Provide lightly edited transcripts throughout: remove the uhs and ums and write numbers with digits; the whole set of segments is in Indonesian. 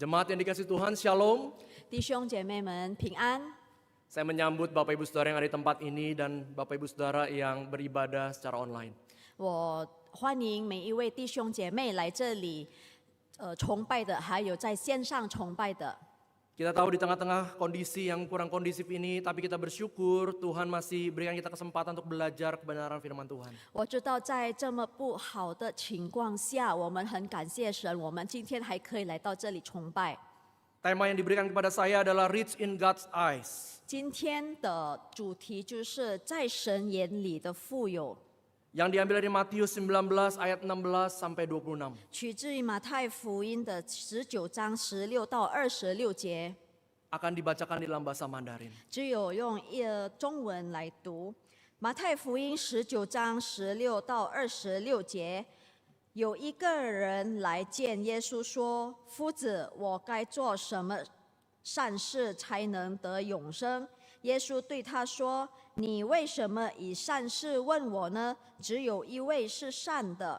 Jemaat yang dikasih Tuhan, Shalom. 弟兄姐妹们平安。 Saya menyambut Bapak Ibu Saudara yang ada di tempat ini dan Bapak Ibu Saudara yang beribadah secara online. 我欢迎每一位弟兄姐妹来这里，崇拜的，还有在线上崇拜的。 Kita tahu di tengah-tengah kondisi yang kurang kondisif ini, tapi kita bersyukur Tuhan masih berikan kita kesempatan untuk belajar kebenaran firman Tuhan. 我知道在这么不好的情况下，我们很感谢神，我们今天还可以来到这里崇拜。 Tema yang diberikan kepada saya adalah Rich in God's Eyes. 今天的主题就是在神眼里的富有， Yang diambil dari Matius 19 ayat 16 sampai 26. 取自于马太福音的19章16到26节， Akan dibacakan di dalam bahasa Mandarin. 只有用中文来读。马太福音19章16到26节，有一个人来见耶稣说：“夫子，我该做什么善事才能得永生？”耶稣对他说：“你为什么以善事问我呢？只有一位是善的。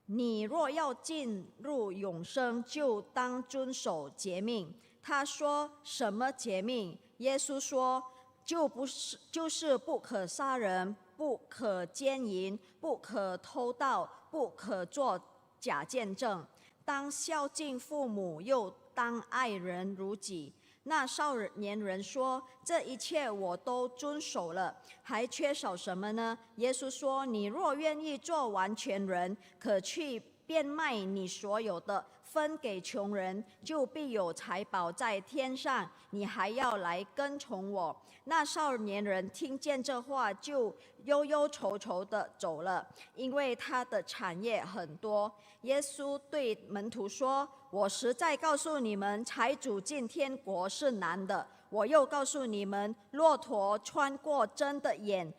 你若要进入永生，就当遵守诫命。”他说：“什么诫命？”耶稣说：“就是不可杀人，不可奸淫，不可偷盗，不可作假见证，当孝敬父母，又当爱人如己。”那少年人说：“这一切我都遵守了，还缺少什么呢？”耶稣说：“你若愿意做完全人，可去变卖你所有的，分给穷人，就必有财宝在天上。你还要来跟从我。”那少年人听见这话，就忧忧愁愁地走了，因为他的产业很多。耶稣对门徒说：“我实在告诉你们，财主进天国是难的。我又告诉你们，骆驼穿过针的眼，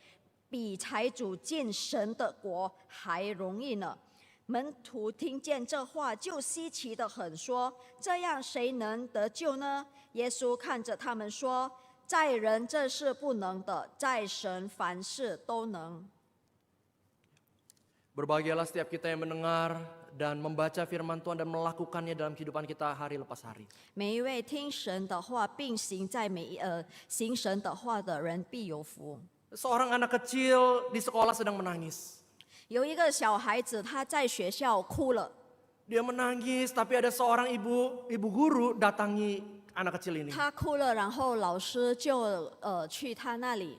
比财主进神的国还容易呢。”门徒听见这话，就稀奇得很，说：“这样谁能得救呢？”耶稣看着他们说：“在人这是不能的，在神凡事都能。” Berbahagialah setiap kita yang mendengar dan membaca firman Tuhan dan melakukannya dalam kehidupan kita hari lepas hari. 每一位听神的话并行在行神的话的人必有福。 Seorang anak kecil di sekolah sedang menangis. 有一个小孩子，他在学校哭了， Dia menangis, tapi ada seorang ibu guru datangi anak kecil ini. 他哭了，然后老师就去他那里。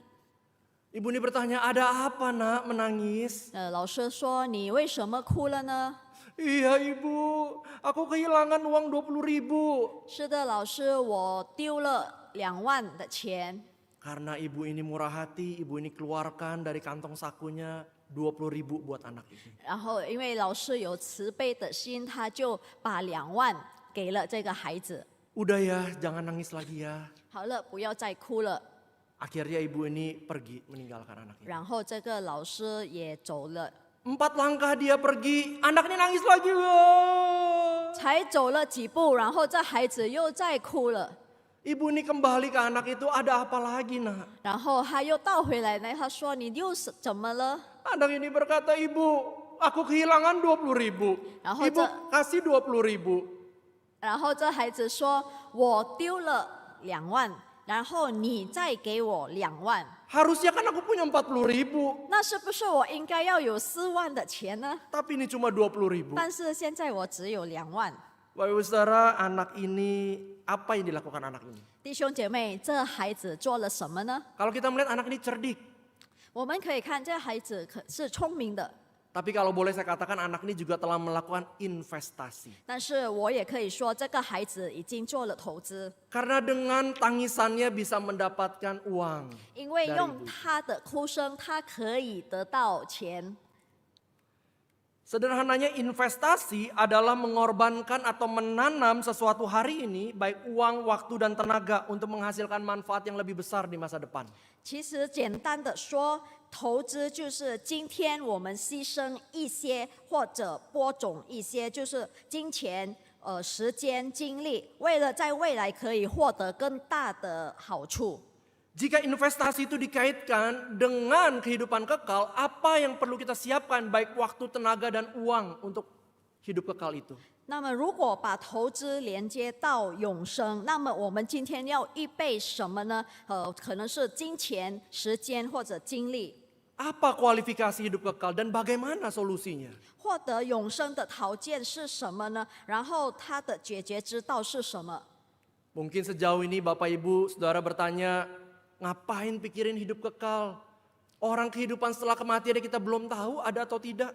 Ibu ini bertanya, ada apa nak menangis? 老师说：“你为什么哭了呢？” Iya ibu, aku kehilangan uang 20.000. 是的，老师，我丢了2万的钱。 Karena ibu ini murah hati, ibu ini keluarkan dari kantong sakunya 20.000 buat anak ini. 然后因为老师有慈悲的心，他就把2万给了这个孩子。 Udah ya, jangan nangis lagi ya. 好了，不要再哭了。 Akhirnya ibu ini pergi meninggalkan anak ini. 然后这个老师也走了。 4 langkah dia pergi, anak ini nangis lagi. Wah. 才走了几步，然后这孩子又再哭了。 Ibu ini kembali ke anak itu, ada apa lagi nak? 然后他又倒回来呢，他说：“你又是怎么了？” Anak ini berkata, ibu, aku kehilangan 20.000.然后 Ibu kasih 20.000. 然后这孩子说：“我丢了2万，然后你再给我2万， Harusnya kan aku punya 40.000. 那是不是我应该要有4万的钱呢？ Tapi ini cuma 20.000. 但是现在我只有2万。” Bapak Ibu Saudara, anak ini, apa yang dilakukan anak ini? 弟兄姐妹，这孩子做了什么呢？ Kalau kita melihat anak ini cerdik. 我们可以看这孩子是聪明的， Tapi kalau boleh saya katakan anak ini juga telah melakukan investasi. 但是我也可以说这个孩子已经做了投资， Karena dengan tangisannya bisa mendapatkan uang. 因为用他的哭声，他可以得到钱。 Sederhananya investasi adalah mengorbankan atau menanam sesuatu hari ini, baik uang, waktu, dan tenaga untuk menghasilkan manfaat yang lebih besar di masa depan. 其实简单的说，投资就是今天我们牺牲一些或者播种一些，就是金钱、时间、精力，为了在未来可以获得更大的好处。 Jika investasi itu dikaitkan dengan kehidupan kekal, apa yang perlu kita siapkan baik waktu, tenaga, dan uang untuk hidup kekal itu? 那么，如果把投资连接到永生，那么我们今天要预备什么呢？可能是金钱、时间或者精力。 Apa kualifikasi hidup kekal dan bagaimana solusinya? 获得永生的条件是什么呢？然后它的解决之道是什么？ Mungkin sejauh ini Bapak Ibu Saudara bertanya, ngapain pikirin hidup kekal? Orang kehidupan setelah kematian kita belum tahu ada atau tidak.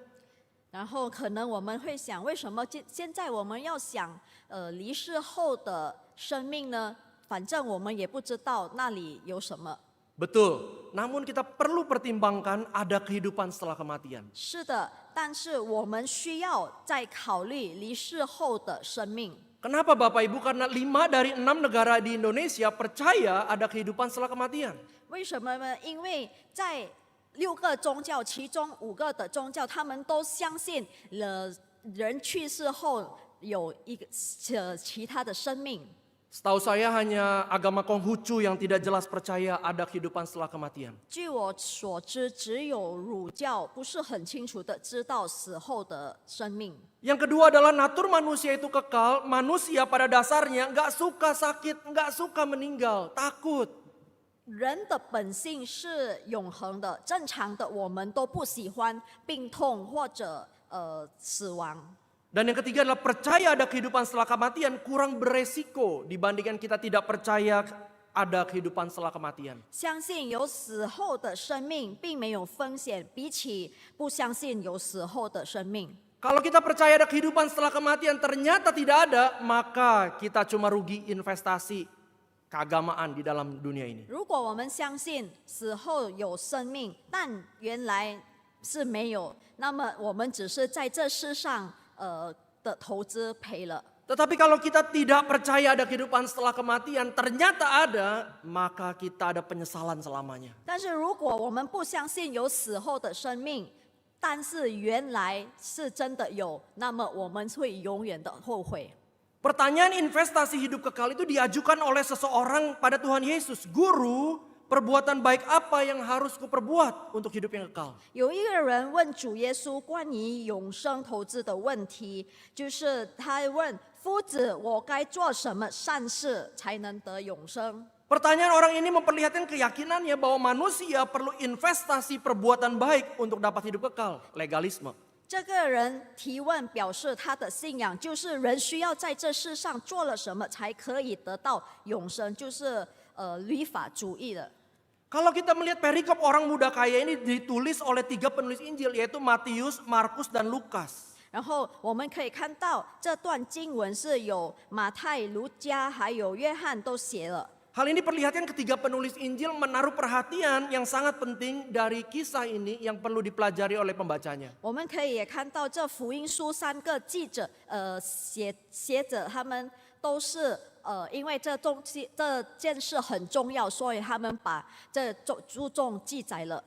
然后可能我们会想，为什么现在我们要想离世后的生命呢？反正我们也不知道那里有什么。 Betul, namun kita perlu pertimbangkan ada kehidupan setelah kematian. 是的，但是我们需要再考虑离世后的生命。 Kenapa Bapak Ibu? Karena 5 dari 6 negara di Indonesia percaya ada kehidupan setelah kematian. 为什么呢？因为在6个宗教，其中5个的宗教，他们都相信人去世后有一个其他的生命。 Setahu saya hanya agama Konghucu yang tidak jelas percaya ada kehidupan setelah kematian. 据我所知，只有儒教不是很清楚的知道死后的生命。 Yang kedua adalah natur manusia itu kekal. Manusia pada dasarnya nggak suka sakit, nggak suka meninggal, takut. 人的本性是永恒的，正常的我们都不喜欢病痛或者死亡。 Dan yang ketiga adalah percaya ada kehidupan setelah kematian kurang beresiko dibandingkan kita tidak percaya ada kehidupan setelah kematian. 相信有死后的生命并没有风险，比起不相信有死后的生命。 Kalau kita percaya ada kehidupan setelah kematian ternyata tidak ada, maka kita cuma rugi investasi keagamaan di dalam dunia ini. 如果我们相信死后有生命，但原来是没有，那么我们只是在这世上的投资赔了。 Tetapi kalau kita tidak percaya ada kehidupan setelah kematian ternyata ada, maka kita ada penyesalan selamanya. 但是如果我们不相信有死后的生命，但是原来是真的有，那么我们会永远的后悔。 Pertanyaan investasi hidup kekal itu diajukan oleh seseorang pada Tuhan Yesus. Guru, perbuatan baik apa yang harus kuperbuat untuk hidup yang kekal? 有一个人问主耶稣关于永生投资的问题，就是他问夫子：“我该做什么善事才能得永生？” Pertanyaan orang ini memperlihatkan keyakinannya bahwa manusia perlu investasi perbuatan baik untuk dapat hidup kekal, legalisme. 这个人提问表示他的信仰就是人需要在这世上做了什么才可以得到永生，就是律法主义的。 Kalau kita melihat perikop orang muda kaya ini ditulis oleh 3 penulis Injil yaitu Matius, Markus, dan Lukas. 然后我们可以看到这段经文是有马太、卢加还有约翰都写了。 Hal ini perlihatkan ketiga penulis Injil menaruh perhatian yang sangat penting dari kisah ini yang perlu dipelajari oleh pembacanya. 我们可以也看到这福音书3个记者写者他们都是因为这件事很重要，所以他们把这注重记载了。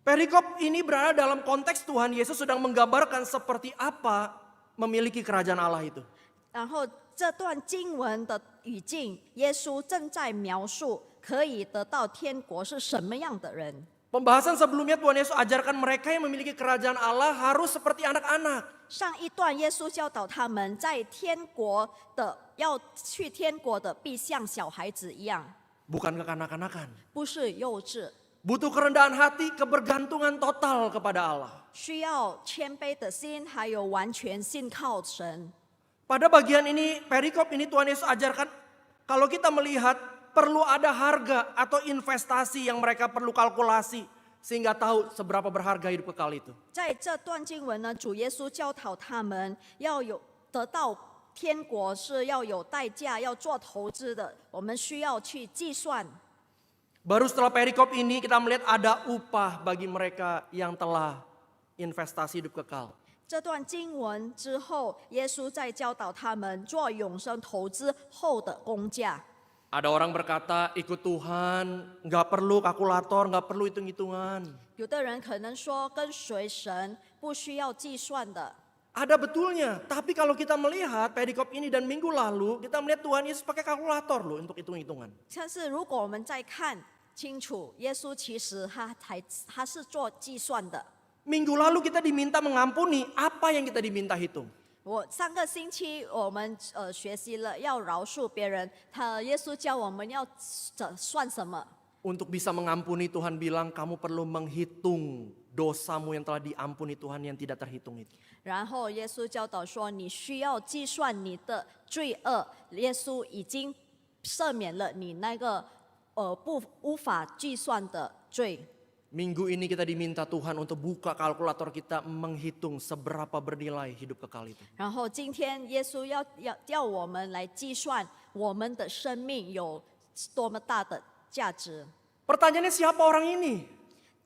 Perikop ini berada dalam konteks Tuhan Yesus sedang menggambarkan seperti apa memiliki kerajaan Allah itu. 然后这段经文的语境，耶稣正在描述可以得到天国是什么样的人。 Pembahasan sebelumnya Tuhan Yesus ajarkan mereka yang memiliki kerajaan Allah harus seperti anak-anak. 上一段耶稣教导他们，在天国的要去天国的必像小孩子一样， Bukan kekanak-kanakan. 不是幼稚， Butuh kerendahan hati, kebergantungan total kepada Allah. 需要谦卑的心，还有完全信靠神。 Pada bagian ini, perikop ini Tuhan Yesus ajarkan kalau kita melihat perlu ada harga atau investasi yang mereka perlu kalkulasi sehingga tahu seberapa berharga hidup kekal itu. 在这段经文呢，主耶稣教导他们要有得到天国是要有代价，要做投资的，我们需要去计算。 Baru setelah perikop ini kita melihat ada upah bagi mereka yang telah investasi hidup kekal. 这段经文之后，耶稣在教导他们做永生投资后的工价。 Ada orang berkata ikut Tuhan nggak perlu kalkulator, nggak perlu hitung-hitungan. 有的人可能说跟随神不需要计算的， Ada betulnya, tapi kalau kita melihat perikop ini dan minggu lalu kita melihat Tuhan Yesus pakai kalkulator loh untuk hitung-hitungan. 但是如果我们再看清楚，耶稣其实他是做计算的。 Minggu lalu kita diminta mengampuni, apa yang kita diminta hitung? 我上个星期我们学习了要饶恕别人，耶稣教我们要算什么？ Untuk bisa mengampuni, Tuhan bilang kamu perlu menghitung dosamu yang telah diampuni Tuhan yang tidak terhitung itu. 然后耶稣教导说，你需要计算你的罪恶，耶稣已经赦免了你那个无法计算的罪。 Minggu ini kita diminta Tuhan untuk buka kalkulator kita menghitung seberapa bernilai hidup kekal itu. 然后今天耶稣要我们来计算我们的生命有多么大的价值。 Pertanyaannya siapa orang ini?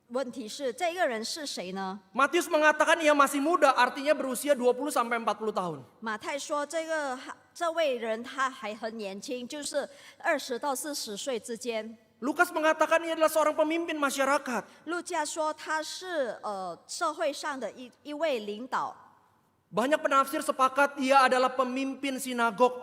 问题是这个人是谁呢？ Matius mengatakan ia masih muda, artinya berusia 20 sampai 40 tahun. 马太说这位人他还很年轻，就是20到40岁之间。 Lukas mengatakan ia adalah seorang pemimpin masyarakat. 路加说他是社会上的一位领导。 Banyak penafsir sepakat ia adalah pemimpin sinagog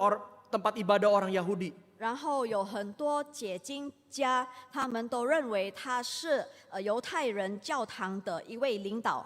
tempat ibadah orang Yahudi. 然后有很多解经家，他们都认为他是犹太人教堂的一位领导。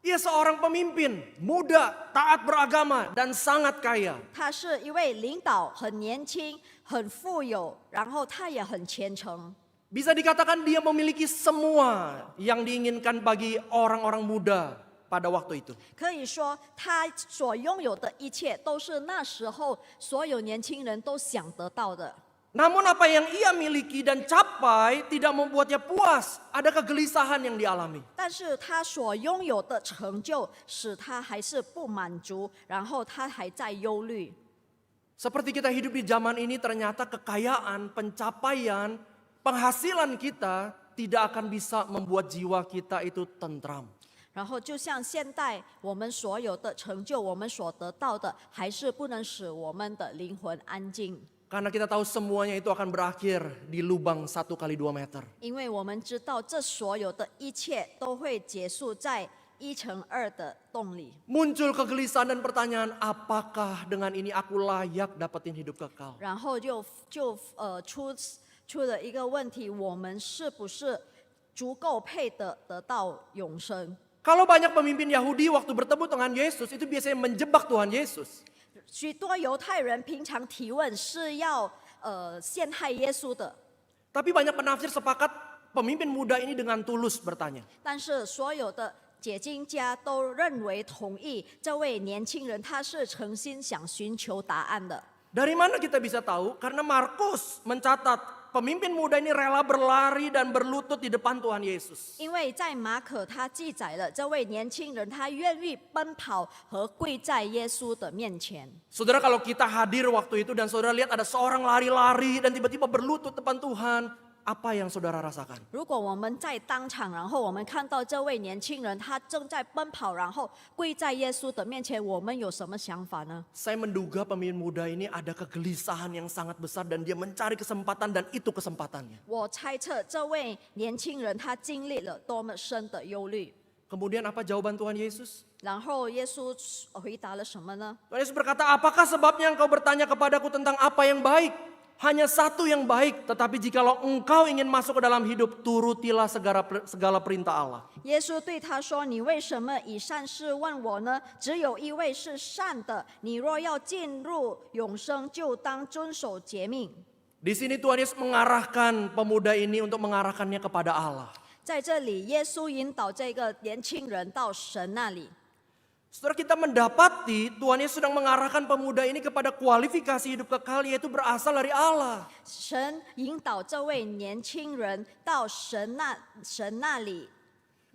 Ia seorang pemimpin, muda, taat beragama, dan sangat kaya. 他是一位领导，很年轻，很富有，然后他也很虔诚。 Bisa dikatakan dia memiliki semua yang diinginkan bagi orang-orang muda pada waktu itu. 可以说，他所拥有的一切都是那时候所有年轻人都想得到的。 Namun apa yang ia miliki dan capai tidak membuatnya puas. Ada kegelisahan yang dialami. 但是他所拥有的成就使他还是不满足，然后他还在忧虑。 Seperti kita hidup di zaman ini, ternyata kekayaan, pencapaian, penghasilan kita tidak akan bisa membuat jiwa kita itu tentram. 然后就像现代我们所有的成就，我们所得到的，还是不能使我们的灵魂安静。 Karena kita tahu semuanya itu akan berakhir di lubang 1 kali 2 meter. 因为我们知道，这所有的一切都会结束在1×2的洞里。 Muncul kegelisahan dan pertanyaan, apakah dengan ini aku layak dapetin hidup kekal? 然后就出了一个问题：我们是不是足够配得到永生？ Kalau banyak pemimpin Yahudi waktu bertemu dengan Yesus itu biasanya menjebak Tuhan Yesus. 许多犹太人平常提问是要陷害耶稣的， Tapi banyak penafsir sepakat pemimpin muda ini dengan tulus bertanya. 但是所有的解经家都认为同意这位年轻人他是诚心想寻求答案的。 Dari mana kita bisa tahu? Karena Markus mencatat pemimpin muda ini rela berlari dan berlutut di depan Tuhan Yesus. 因为在马可他记载了这位年轻人他愿意奔跑和跪在耶稣的面前。 Saudara, kalau kita hadir waktu itu dan saudara lihat ada seorang lari-lari dan tiba-tiba berlutut depan Tuhan, apa yang saudara rasakan? 如果我们在当场，然后我们看到这位年轻人他正在奔跑，然后跪在耶稣的面前，我们有什么想法呢？ Saya menduga pemimpin muda ini ada kegelisahan yang sangat besar dan dia mencari kesempatan dan itu kesempatannya. 我猜测这位年轻人他经历了多么深的忧虑。 Kemudian apa jawaban Tuhan Yesus? 然后耶稣回答了什么呢？ Tuhan Yesus berkata, apakah sebabnya engkau bertanya kepadaku tentang apa yang baik? Hanya satu yang baik, tetapi jikalau engkau ingin masuk ke dalam hidup, turutilah segala perintah Allah. 耶稣对他说：“你为什么以善事问我呢？只有一位是善的。你若要进入永生，就当遵守诫命。” Di sini Tuhan Yesus mengarahkan pemuda ini untuk mengarahkannya kepada Allah. 在这里，耶稣引导这个年轻人到神那里。 Saudara, kita mendapati Tuhan Yesus sedang mengarahkan pemuda ini kepada kualifikasi hidup kekal, yaitu berasal dari Allah. 神引导这位年轻人到神那里。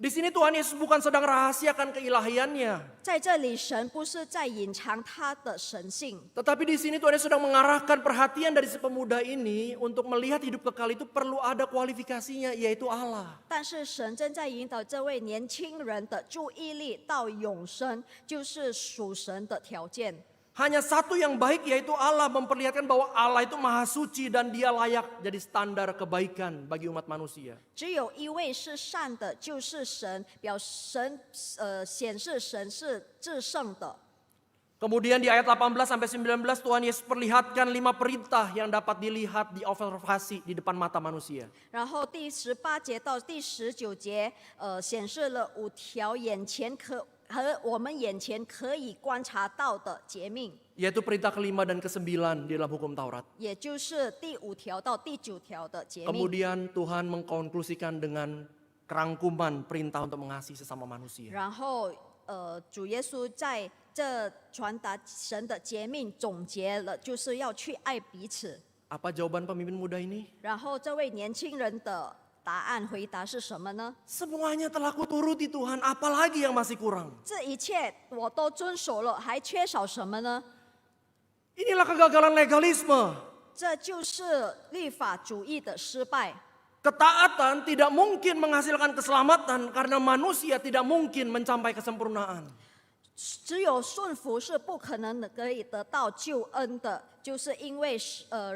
Di sini Tuhan Yesus bukan sedang rahasiakan keilahiannya. 在这里，神不是在隐藏他的神性， Tetapi di sini Tuhan Yesus sedang mengarahkan perhatian dari si pemuda ini untuk melihat hidup kekal itu perlu ada kualifikasinya, yaitu Allah. 但是神正在引导这位年轻人的注意力到永生，就是属神的条件。 Hanya satu yang baik, yaitu Allah, memperlihatkan bahwa Allah itu maha suci dan dia layak jadi standar kebaikan bagi umat manusia. 只有一位是善的，就是神，显示神是至圣的。 Kemudian di ayat 18 sampai 19 Tuhan Yesus perlihatkan 5 perintah yang dapat dilihat, diobservasi di depan mata manusia. 然后第18节到第19节，显示了5条眼前和我们眼前可以观察到的诫命， yaitu perintah kelima dan ke-9 di dalam hukum Taurat. 也就是第5条到第9条的诫命。 Kemudian Tuhan mengkonklusikan dengan kerangkuman perintah untuk mengasihi sesama manusia. 然后主耶稣在这传达神的诫命总结了，就是要去爱彼此。 Apa jawaban pemimpin muda ini? 然后这位年轻人的答案回答是什么呢？ Semuanya telah kuturuti Tuhan, apalagi yang masih kurang? 这一切我都遵守了，还缺少什么呢？ Inilah kegagalan legalisme. 这就是律法主义的失败。 Ketaatan tidak mungkin menghasilkan keselamatan karena manusia tidak mungkin mencapai kesempurnaan. 只有顺服是不可能的可以得到救恩的，就是因为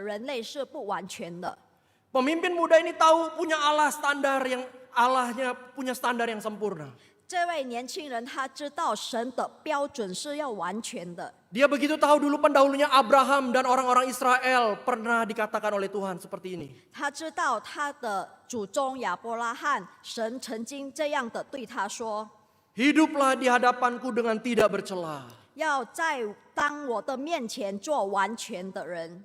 人类是不完全的。 Pemimpin muda ini tahu punya Allahnya punya standar yang sempurna. 这位年轻人他知道神的标准是要完全的， Dia begitu tahu dulu pendahulunya Abraham dan orang-orang Israel pernah dikatakan oleh Tuhan seperti ini. 他知道他的祖宗亚伯拉罕，神曾经这样的对他说： Hiduplah di hadapanku dengan tidak bercela. 要在当我的面前做完全的人。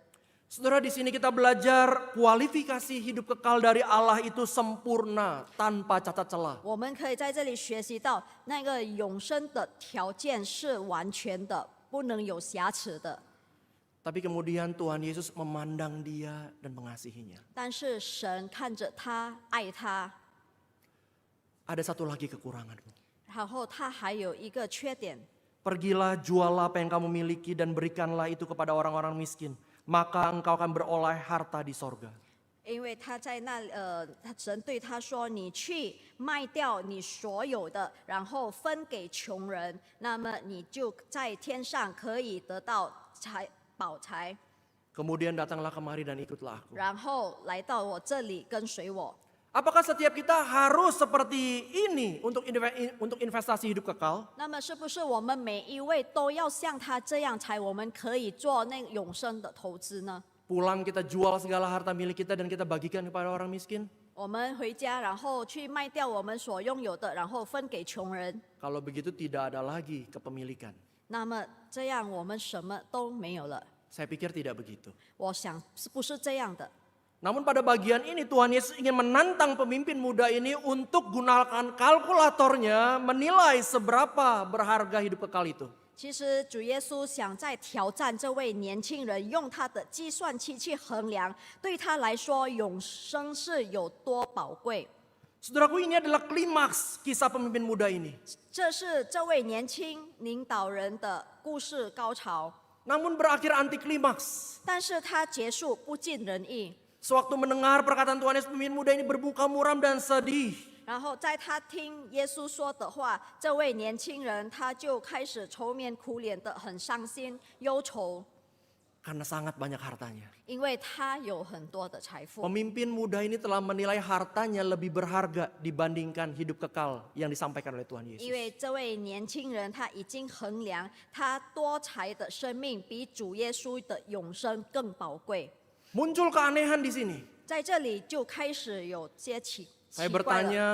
Saudara, di sini kita belajar kualifikasi hidup kekal dari Allah itu sempurna tanpa cacat celah. 我们可以在这里学习到，那个永生的条件是完全的，不能有瑕疵的。 Tapi kemudian Tuhan Yesus memandang dia dan mengasihinya. 但是神看着他，爱他， Ada satu lagi kekuranganmu. 然后他还有一个缺点， Pergilah, jualah apa yang kamu miliki dan berikanlah itu kepada orang-orang miskin. Maka engkau akan beroleh harta di sorga. 因为他在那神对他说：“你去卖掉你所有的，然后分给穷人，那么你就在天上可以得到宝财。 Kemudian datanglah kemari dan ikutlah aku. 然后来到我这里跟随我。” Apakah setiap kita harus seperti ini untuk investasi hidup kekal? 那么是不是我们每一位都要像他这样，才我们可以做那永生的投资呢？ Pulang kita jual segala harta milik kita dan kita bagikan kepada orang miskin? 我们回家，然后去卖掉我们所拥有的，然后分给穷人。 Kalau begitu tidak ada lagi kepemilikan. 那么这样我们什么都没有了。 Saya pikir tidak begitu. 我想是不是这样的？ Namun pada bagian ini Tuhan Yesus ingin menantang pemimpin muda ini untuk gunakan kalkulatornya menilai seberapa berharga hidup kekal itu. 其实主耶稣想在挑战这位年轻人，用他的计算器去衡量，对他来说永生是有多宝贵。 Saudaraku, ini adalah klimaks kisah pemimpin muda ini. 这是这位年轻领导人的故事高潮， Namun berakhir anti klimaks. 但是他结束不尽人意。 Sewaktu mendengar perkataan Tuhan Yesus, pemimpin muda ini berbuka muram dan sedih. 然后在他听耶稣说的话，这位年轻人他就开始愁眉苦脸的，很伤心忧愁， Karena sangat banyak hartanya. 因为他有很多的财富。 Pemimpin muda ini telah menilai hartanya lebih berharga dibandingkan hidup kekal yang disampaikan oleh Tuhan 因 Yesus. 为这位年轻人他已经衡量他多彩的生命比主耶稣的永生更宝贵， Muncul keanehan di sini. 在这里就开始有些奇 Saya 怪了。 bertanya,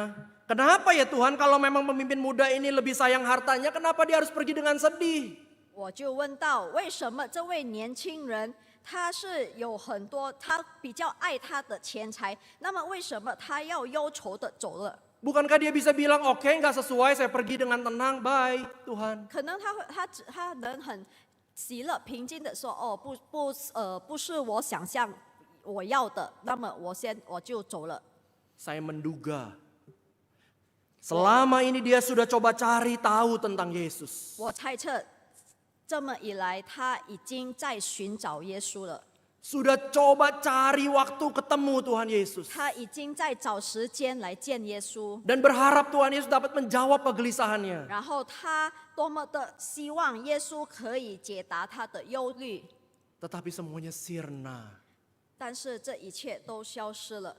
kenapa ya Tuhan kalau memang pemimpin muda ini lebih sayang hartanya, kenapa dia harus pergi dengan sedih? 我就问到，为什么这位年轻人他是有很多，他比较爱他的钱财，那么为什么他要忧愁的走了？ Bukankah dia bisa bilang, oke nggak sesuai, saya pergi dengan tenang, bye Tuhan. 可能他能很喜乐平静的说，哦，不是我想象我要的，那么我就走了。 Saya menduga, selama ini dia sudah coba cari tahu tentang Yesus. 我猜测，这么一来，他已经在寻找耶稣了， Sudah coba cari waktu ketemu Tuhan Yesus. 他已经在找时间来见耶稣， Dan berharap Tuhan Yesus dapat menjawab kegelisahannya. 然后他多么的希望耶稣可以解答他的忧虑， Tetapi semuanya sirna. 但是这一切都消失了。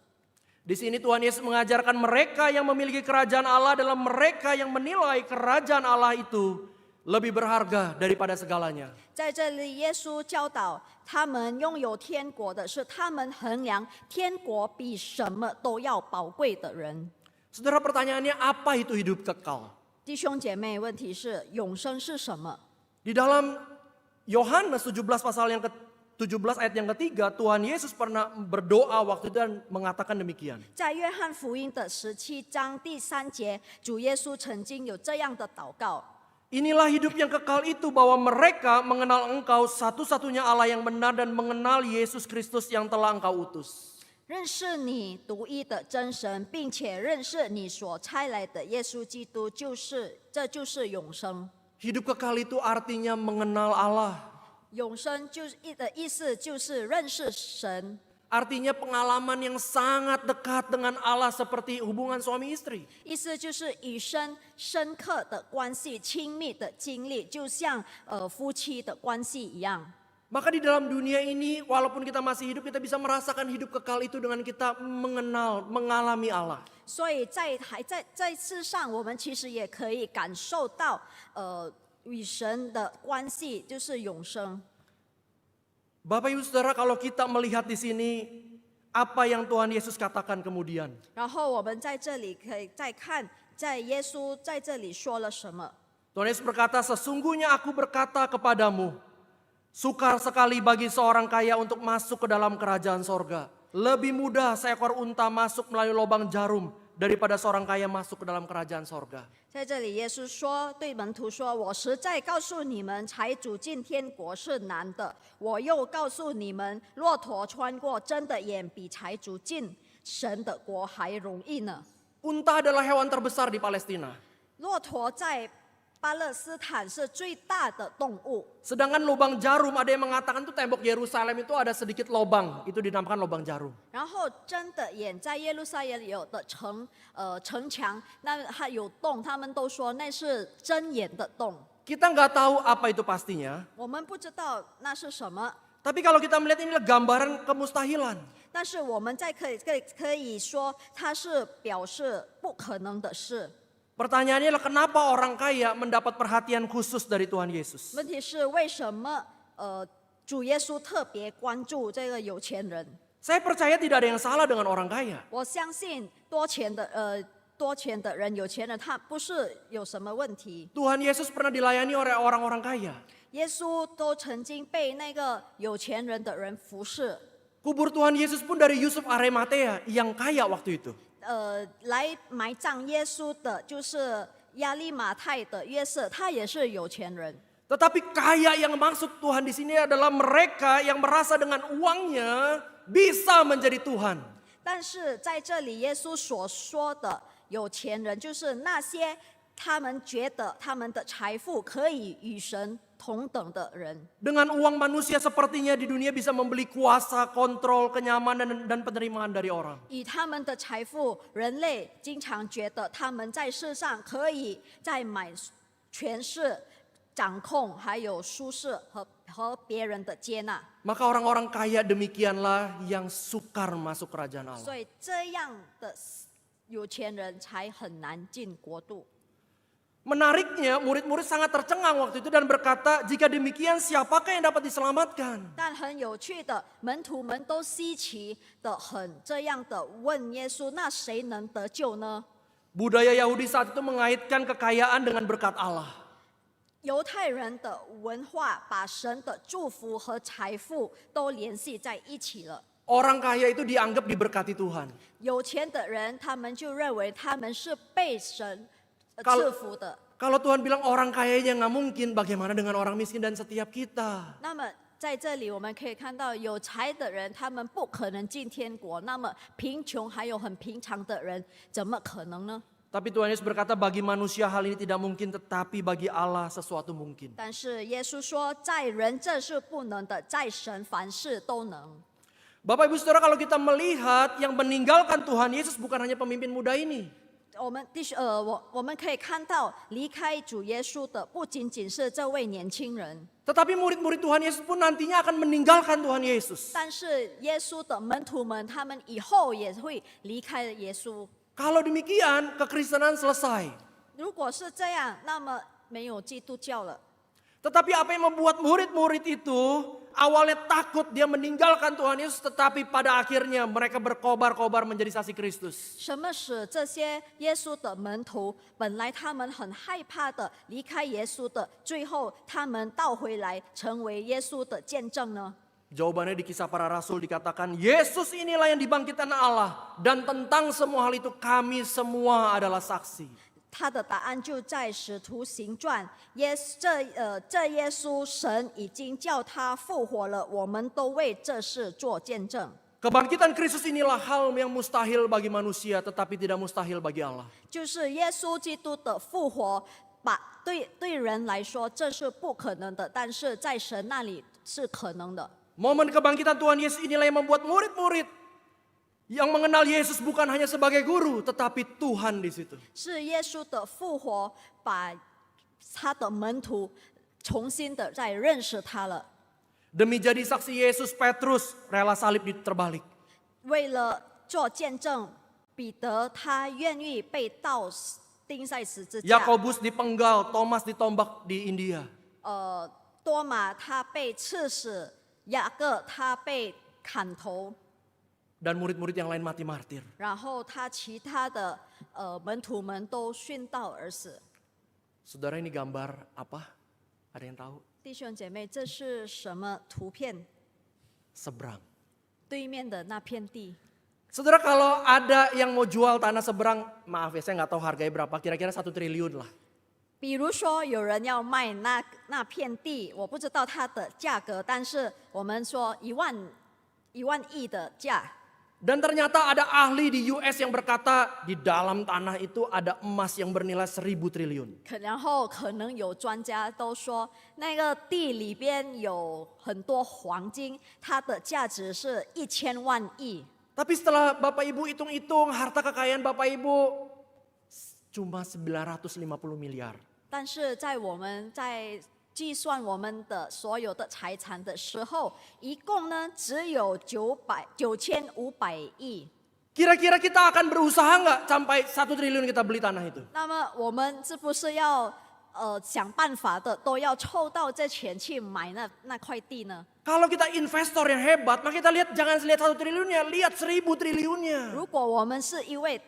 Di sini Tuhan Yesus mengajarkan mereka yang memiliki kerajaan Allah adalah mereka yang menilai kerajaan Allah itu lebih berharga daripada segalanya. 在这里，耶稣教导他们拥有天国的是他们衡量天国比什么都要宝贵的人。 Saudara, pertanyaannya apa itu hidup kekal? 弟兄姐妹，问题是永生是什么？ Di dalam Yohanes 17 pasal yang ke-17 ayat yang ketiga, Tuhan Yesus pernah berdoa waktu itu dan mengatakan demikian. 在约翰福音的17章第3节，主耶稣曾经有这样的祷告。 Inilah hidup yang kekal itu, bahwa mereka mengenal Engkau satu-satunya Allah yang benar dan mengenal Yesus Kristus yang telah Engkau utus. 认识你独一的真神，并且认识你所差来的耶稣基督，这就是永生。 Hidup kekal itu artinya mengenal Allah. 永生的意思就是认识神， Artinya pengalaman yang sangat dekat dengan Allah seperti hubungan suami istri. 意思就是与神深刻的关系、亲密的经历，就像夫妻的关系一样。 Maka di dalam dunia ini, walaupun kita masih hidup, kita bisa merasakan hidup kekal itu dengan kita mengalami Allah. 所以在世上，我们其实也可以感受到与神的关系，就是永生。 Bapak Ibu Saudara, kalau kita melihat di sini apa yang Tuhan Yesus katakan kemudian. 然后我们在这里可以再看，在耶稣在这里说了什么。 Tuhan Yesus berkata, sesungguhnya aku berkata kepadamu, sukar sekali bagi seorang kaya untuk masuk ke dalam kerajaan sorga. Lebih mudah seekor unta masuk melalui lubang jarum daripada seorang kaya masuk ke dalam kerajaan sorga. 在这里，耶稣说对门徒说：“我实在告诉你们，财主进天国是难的。我又告诉你们，骆驼穿过针的眼，比财主进神的国还容易呢。” Unta adalah hewan terbesar di Palestina. 骆驼在巴勒斯坦是最大的动物， Sedangkan lubang jarum, ada yang mengatakan tuh tembok Yerusalem itu ada sedikit lubang. Itu dinamakan lubang jarum. 然后针的眼在耶路撒冷有的城墙，那它有洞，他们都说那是针眼的洞。 Kita nggak tahu apa itu pastinya. 我们不知道那是什么， Tapi kalau kita melihat inilah gambaran kemustahilan. 但是我们可以说它是表示不可能的事。 Pertanyaannya adalah kenapa orang kaya mendapat perhatian khusus dari Tuhan Yesus? 问题是为什么主耶稣特别关注这个有钱人？ Saya percaya tidak ada yang salah dengan orang kaya. 我相信多钱的人、有钱人，他不是有什么问题。 Tuhan Yesus pernah dilayani oleh orang-orang kaya. 耶稣都曾经被那个有钱人的人服侍。 Kubur Tuhan Yesus pun dari Yusuf Arimatea yang kaya waktu itu. 来埋葬耶稣的就是亚利马太的约瑟，他也是有钱人。 Tetapi kaya yang maksud Tuhan di sini adalah mereka yang merasa dengan uangnya bisa menjadi Tuhan. 但是在这里，耶稣所说的有钱人，就是那些他们觉得他们的财富可以与神同等的人。 Dengan uang manusia sepertinya di dunia bisa membeli kuasa, kontrol, kenyamanan dan penerimaan dari orang. 以他们的财富，人类经常觉得他们在世上可以在买权势、掌控，还有舒适和别人的接纳。 Maka orang-orang kaya demikianlah yang sukar masuk kerajaan Allah. 所以这样的有钱人才很难进国度。 Menariknya, murid-murid sangat tercengang waktu itu dan berkata, jika demikian siapakah yang dapat diselamatkan? 但很有趣的，门徒们都稀奇的这样的问耶稣：“那谁能得救呢？” Budaya Yahudi saat itu mengaitkan kekayaan dengan berkat Allah. 犹太人的文化把神的祝福和财富都联系在一起了。 Orang kaya itu dianggap diberkati Tuhan. 有钱的人，他们就认为他们是被神赐 Kalau 福的。 Kalau Tuhan bilang orang kayanya nggak mungkin, bagaimana dengan orang miskin dan setiap kita? 那么在这里我们可以看到，有财的人他们不可能进天国，那么贫穷还有很平常的人，怎么可能呢？ Tapi Tuhan Yesus berkata bagi manusia hal ini tidak mungkin, tetapi bagi Allah sesuatu mungkin. 但是耶稣说，在人这是不能的，在神凡事都能。 Bapak Ibu Saudara, kalau kita melihat yang meninggalkan Tuhan Yesus bukan hanya pemimpin muda ini. 我们可以看到，离开主耶稣的不仅仅是这位年轻人， Tetapi murid-murid Tuhan Yesus pun nantinya akan meninggalkan Tuhan Yesus. 但是耶稣的门徒们，他们以后也会离开耶稣。 Kalau demikian, kekristenan selesai. 如果是这样，那么没有基督教了。Tetapi apa yang membuat murid-murid itu awalnya takut dia meninggalkan Tuhan Yesus, tetapi pada akhirnya mereka berkobar-kobar menjadi saksi Kristus. 什么使这些耶稣的门徒本来他们很害怕的离开耶稣的，最后他们倒回来成为耶稣的见证呢？ Jawabannya di Kisah Para Rasul dikatakan, Yesus inilah yang dibangkitkan Allah. Dan tentang semua hal itu kami semua adalah saksi. 他的答案就在《使徒行传》，这耶稣神已经叫他复活了，我们都为这事做见证。 Kebangkitan Kristus inilah hal yang mustahil bagi manusia tetapi tidak mustahil bagi Allah. 就是耶稣基督的复活，对人来说这是不可能的，但是在神那里是可能的。 Momen kebangkitan Tuhan Yesus inilah yang membuat murid-murid yang mengenal Yesus bukan hanya sebagai guru tetapi Tuhan di situ. 是耶稣的复活，把他的门徒重新的再认识他了。 Demi jadi saksi Yesus, Petrus rela salib terbalik. 为了做见证，彼得他愿意被钉在十字架。 Yakobus dipenggal, Thomas ditombak di India. 多马他被刺死，雅各他被砍头， Dan murid-murid yang lain mati martir. 然后其他的门徒们都殉道而死。 Saudara, ini gambar apa? Ada yang tahu? 弟兄姐妹，这是什么图片？ Seberang. 对面的那片地。 Saudara, kalau ada yang mau jual tanah seberang, maaf ya saya nggak tahu harganya berapa, kira-kira 1 triliun lah. 比如说有人要卖那片地，我不知道它的价格，但是我们说1万亿的价。 Dan ternyata ada ahli di US yang berkata di dalam tanah itu ada emas yang bernilai 1000 triliun. 然后可能有专家都说，那个地里边有很多黄金，它的价值是1000万亿。 Tapi setelah Bapak Ibu hitung-hitung harta kekayaan Bapak Ibu cuma 950 miliar. 但是在我们在计算我们的所有的财产的时候，一共呢只有9500亿。 Kira-kira kita akan berusaha nggak sampai 1 triliun kita beli tanah itu? 那么我们是不是要想办法的都要凑到这钱去买那块地呢？ Kalau kita investor yang hebat, maka kita lihat jangan lihat 1 triliunnya, lihat 1000 triliunnya. 如果我们是一位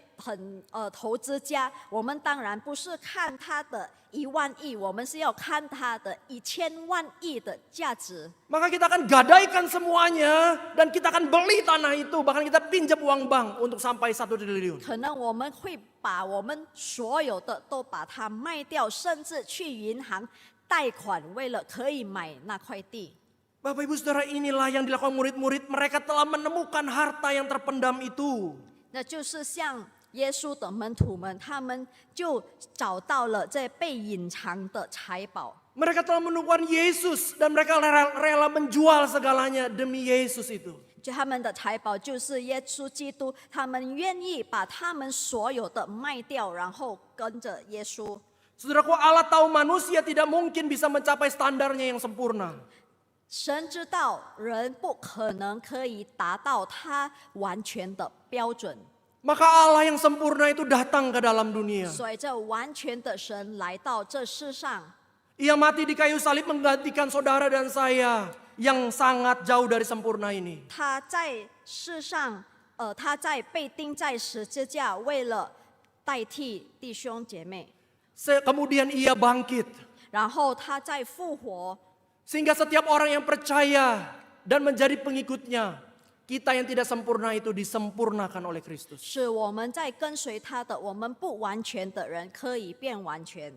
投资家，我们当然不是看他的1万亿，我们是要看他的1000万亿的价值。 Maka kita akan gadaikan semuanya dan kita akan beli tanah itu, bahkan kita pinjam uang bank untuk sampai 1 triliun. 可能我们会把我们所有的都把它卖掉，甚至去银行贷款，为了可以买那块地。 Bapak Ibu Saudara, inilah yang dilakukan murid-murid, mereka telah menemukan harta yang terpendam itu. 那就是像耶稣的门徒们，他们就找到了这被隐藏的财宝。 Mereka telah menemukan Yesus dan mereka rela menjual segalanya demi Yesus itu. 就他们的财宝就是耶稣基督，他们愿意把他们所有的卖掉，然后跟着耶稣。 Saudaraku, Allah tahu manusia tidak mungkin bisa mencapai standarnya yang sempurna. 神知道人不可能可以达到他完全的标准， Maka Allah yang sempurna itu datang ke dalam dunia. 所以这完全的神来到这世上， Ia mati di kayu salib menggantikan saudara dan saya yang sangat jauh dari sempurna ini. 他在世上，他在被钉在十字架，为了代替弟兄姐妹， Kemudian ia bangkit. 然后他再复活， Sehingga setiap orang yang percaya dan menjadi pengikutnya, kita yang tidak sempurna itu disempurnakan oleh Kristus. 使我们在跟随他的，我们不完全的人可以变完全。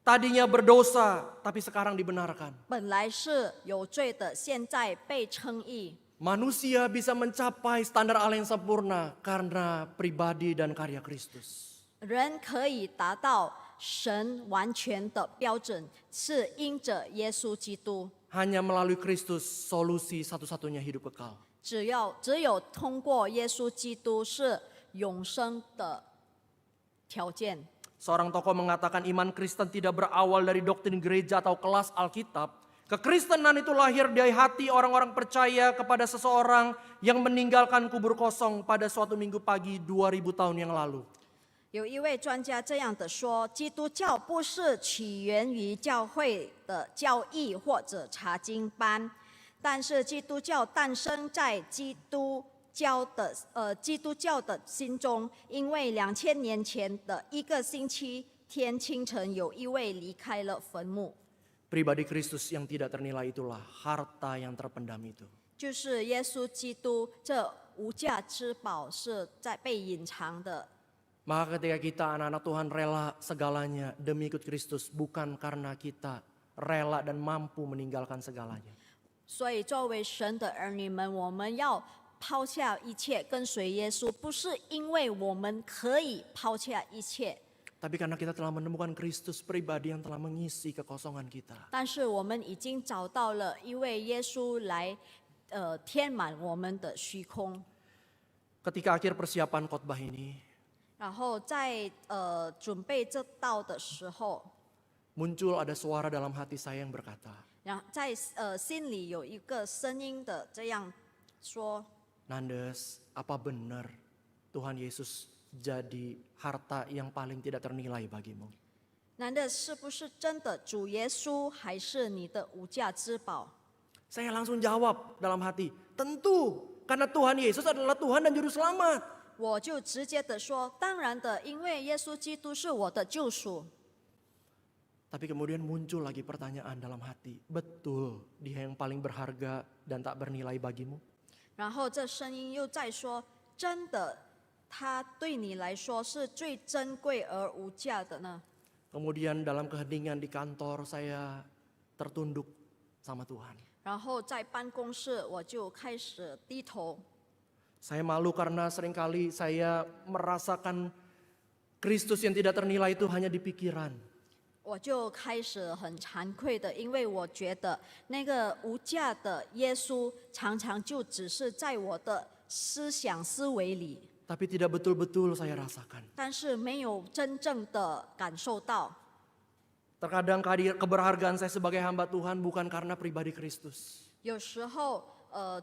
Tadinya berdosa, tapi sekarang dibenarkan. 本来是有罪的，现在被称义。 Manusia bisa mencapai standar Allah yang sempurna karena pribadi dan karya Kristus. 人可以达到神完全的标准，是因着耶稣基督。 Hanya melalui Kristus solusi satu-satunya hidup kekal. 只有通过耶稣基督是永生的条件。 Seorang tokoh mengatakan iman Kristen tidak berawal dari doktrin gereja atau kelas Alkitab. Kekristenan itu lahir dari hati orang-orang percaya kepada seseorang yang meninggalkan kubur kosong pada suatu minggu pagi 2000 tahun yang lalu. 有一位专家这样的说：基督教不是起源于教会的教义或者查经班，但是基督教诞生在基督教的心中，因为2000年前的一个星期天清晨，有一位离开了坟墓。 Pribadi Kristus yang tidak ternilai itulah harta yang terpendam itu. 就是耶稣基督这无价之宝是在被隐藏的。 Maka ketika kita anak-anak Tuhan rela segalanya demi ikut Kristus, bukan karena kita rela dan mampu meninggalkan segalanya. 所以作为神的儿女们，我们要抛下一切跟随耶稣，不是因为我们可以抛下一切， Tapi karena kita telah menemukan Kristus pribadi yang telah mengisi kekosongan kita. 但是我们已经找到了一位耶稣来填满我们的虚空。 Ketika akhir persiapan khotbah ini, 然后在准备这道的时候， muncul ada suara dalam hati saya yang berkata, 然后在心里有一个声音的这样说。 Nandes, apa benar Tuhan Yesus jadi harta yang paling tidak ternilai bagimu? 男的是不是真的主耶稣还是你的无价之宝？ Saya langsung jawab dalam hati, tentu karena Tuhan Yesus adalah Tuhan dan Juru Selamat. 我就直接的说，当然的，因为耶稣基督是我的救赎。 Tapi kemudian muncul lagi pertanyaan dalam hati, betul dia yang paling berharga dan tak bernilai bagimu? 然后这声音又在说，真的，他对你来说是最珍贵而无价的呢？ Kemudian dalam keheningan di kantor saya tertunduk sama Tuhan. 然后在办公室，我就开始低头。 Saya malu karena seringkali saya merasakan Kristus yang tidak ternilai itu hanya di pikiran. 我就开始很惭愧的，因为我觉得那个无价的耶稣常常就只是在我的思想思维里， Tapi tidak betul-betul saya rasakan. 但是没有真正的感受到。 Terkadang keberhargaan saya sebagai hamba Tuhan bukan karena pribadi Kristus. 有时候，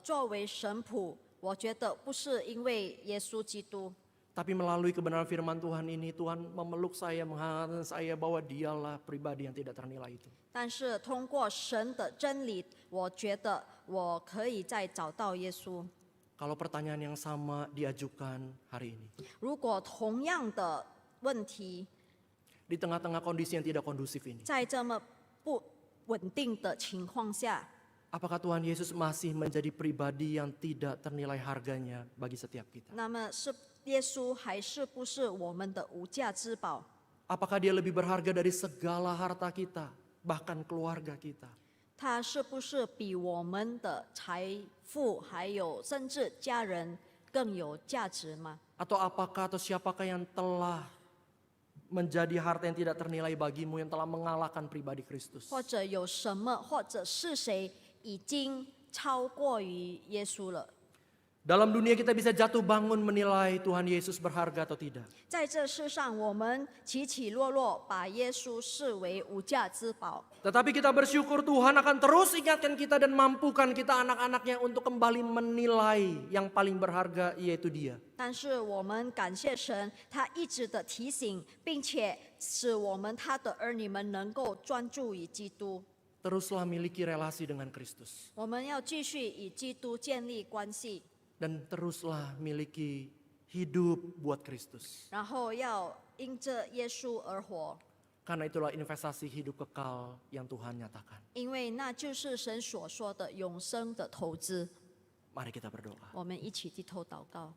作为神仆，我觉得不是因为耶稣基督， Tapi melalui kebenaran firman Tuhan ini, Tuhan memeluk saya, menghangatkan saya bahwa dialah pribadi yang tidak ternilai itu. 但是通过神的真理，我觉得我可以再找到耶稣。 Kalau pertanyaan yang sama diajukan hari ini, 如果同样的问题 di tengah-tengah kondisi yang tidak kondusif ini, 在这么不稳定的情况下， apakah Tuhan Yesus masih menjadi pribadi yang tidak ternilai harganya bagi setiap kita? 那么是耶稣还是不是我们的无价之宝？ Apakah dia lebih berharga dari segala harta kita, bahkan keluarga kita? 他是不是比我们的财富还有甚至家人更有价值吗？ Atau apakah atau siapakah yang telah menjadi harta yang tidak ternilai bagimu, yang telah mengalahkan pribadi Kristus? 或者有什么，或者是谁已经超过于耶稣了？ Dalam dunia kita bisa jatuh bangun menilai Tuhan Yesus berharga atau tidak. 在这世上，我们起起落落，把耶稣视为无价之宝。 Tetapi kita bersyukur Tuhan akan terus ingatkan kita dan mampukan kita anak-anaknya untuk kembali menilai yang paling berharga, yaitu Dia. 但是我们感谢神，他一直的提醒，并且使我们他的儿女们能够专注于基督。 Teruslah miliki relasi dengan Kristus. 我们要继续与基督建立关系， Dan teruslah miliki hidup buat Kristus. 然后要因着耶稣而活， Karena itulah investasi hidup kekal yang Tuhan nyatakan. 因为那就是神所说的永生的投资。 Mari kita berdoa. 我们一起低头祷告。